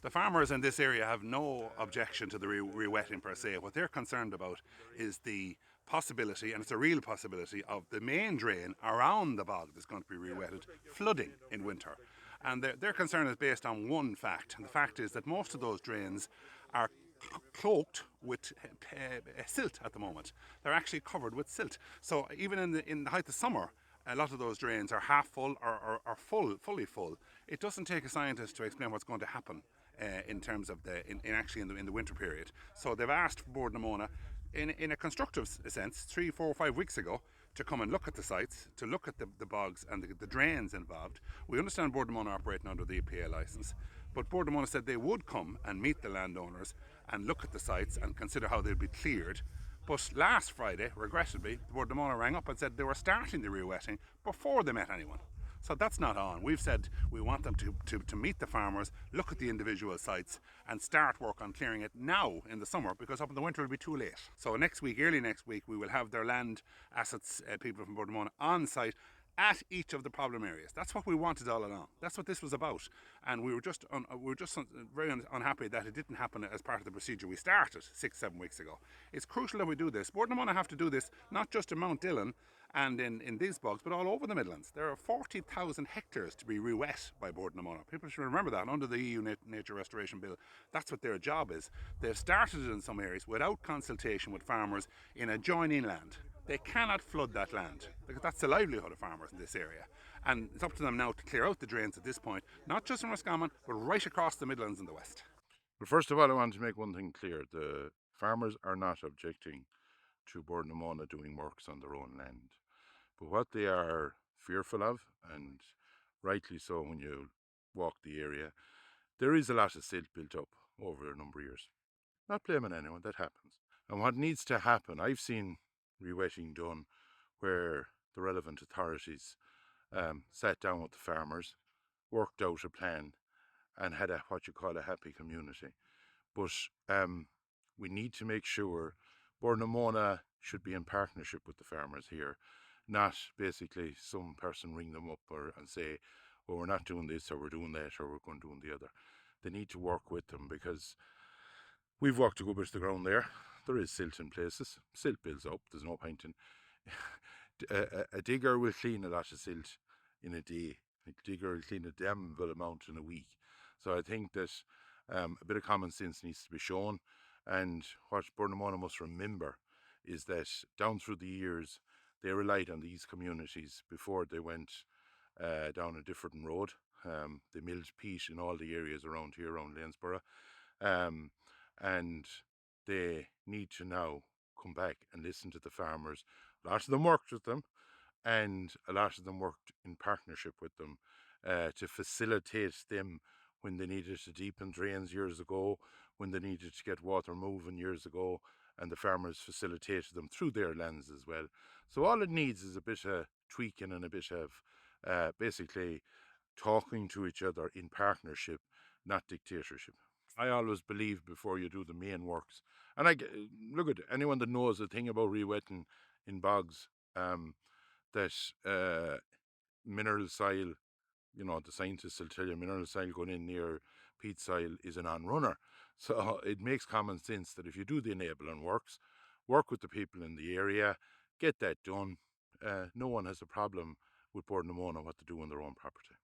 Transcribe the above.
The farmers in this area have no objection to the rewetting per se. What they're concerned about is the possibility, and it's a real possibility, of the main drain around the bog that's going to be rewetted flooding in winter. And their concern is based on one fact, and the fact is that most of those drains are cloaked with silt at the moment. They're actually covered with silt. So even in the height of summer, a lot of those drains are half full or fully full. It doesn't take a scientist to explain what's going to happen in terms of in the winter period. So they've asked Board na Móna in a constructive sense 3, 4, 5 weeks ago to come and look at the sites, to look at the bogs and the drains involved. We understand Board na Móna operating under the EPA licence, but Board na Móna said they would come and meet the landowners and look at the sites and consider how they'd be cleared. But last Friday, regrettably, the Board na Móna rang up and said they were starting the rewetting before they met anyone. So that's not on. We've said we want them to meet the farmers, look at the individual sites and start work on clearing it now in the summer, because up in the winter it'll be too late. So next week, early next week, we will have their land assets people from Board na Móna on site at each of the problem areas. That's what we wanted all along. That's what this was about. And we were just very unhappy that it didn't happen as part of the procedure we started 6, 7 weeks ago. It's crucial that we do this. Board na Móna have to do this not just in Mount Dillon and in these bogs, but all over the Midlands. There are 40,000 hectares to be rewet by Board na Móna. People should remember that under the EU Nature Restoration Bill. That's what their job is. They've started it in some areas without consultation with farmers in adjoining land. They cannot flood that land, because that's the livelihood of farmers in this area. And it's up to them now to clear out the drains at this point, not just in Roscommon, but right across the Midlands and the West. But first of all, I want to make one thing clear. The farmers are not objecting to Board na Móna doing works on their own land. But what they are fearful of, and rightly so when you walk the area, there is a lot of silt built up over a number of years. Not blaming anyone, that happens. And what needs to happen, I've seen rewetting done where the relevant authorities sat down with the farmers, worked out a plan and had what you call a happy community. But we need to make sure Board na Móna should be in partnership with the farmers here, not basically some person ring them up and say, well, we're not doing this or we're doing that or we're going to do the other. They need to work with them, because we've walked a good bit of the ground there. There is silt in places. Silt builds up. There's no point in... a digger will clean a lot of silt in a day. A digger will clean a damnable amount in a week. So I think that a bit of common sense needs to be shown. And what Board na Móna must remember is that down through the years, they relied on these communities before they went down a different road. They milled peat in all the areas around here, around Lanesborough. And they need to now come back and listen to the farmers. A lot of them worked with them, and a lot of them worked in partnership with them to facilitate them when they needed to deepen drains years ago, when they needed to get water moving years ago, and the farmers facilitated them through their lands as well. So all it needs is a bit of tweaking and a bit of basically talking to each other in partnership, not dictatorship. I always believe before you do the main works, and look at anyone that knows a thing about rewetting in bogs, that mineral soil, you know, the scientists will tell you mineral soil going in near peat soil is an on-runner. So it makes common sense that if you do the enabling works, work with the people in the area, get that done. No one has a problem with Board na Móna what to do on their own property.